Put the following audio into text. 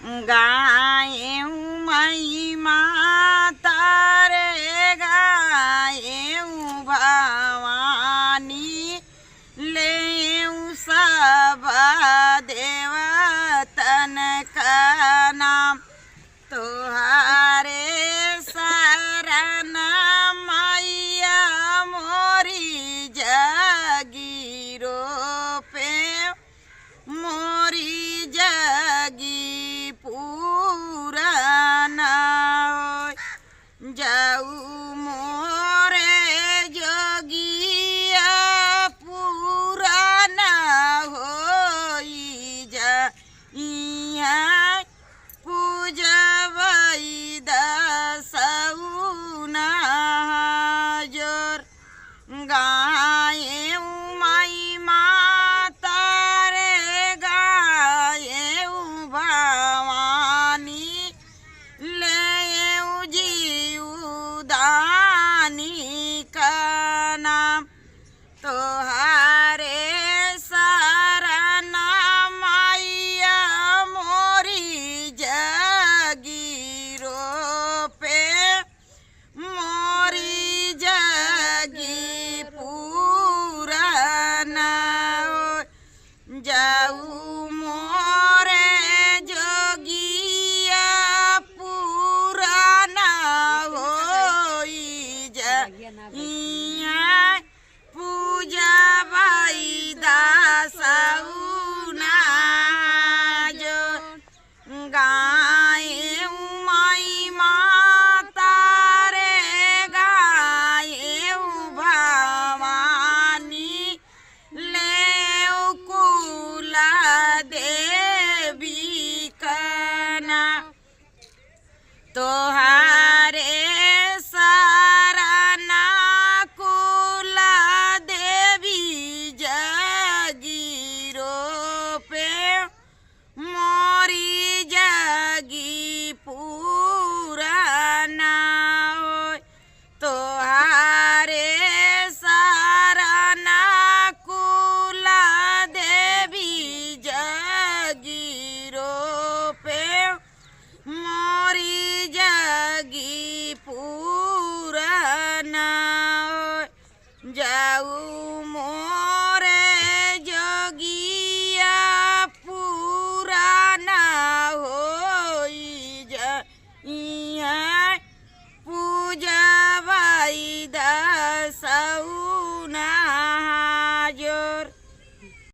गाएऊ महिमा तारे गाएऊ भवानी लेऊ सब देवतन का नाम तोहारे शरण मैया मोरी जगीरो पे मोरी जगी पूराना जाऊ मोरे जोगिया पुराना होई जा पूजबई दसौना जोर गाएऊ माई माता रे गाएऊ भवानी लेऊ जीवदानी का नाम तोहारे शरण मैया मोरी जगीरो पे मोरी जगी पूराना जाऊ मोरे जोगिया पुराना होई जइया पूजा बाई दासौना जो गाएऊ माई माता रे गाएऊ भवानी लेऊ कुल देवी कना तो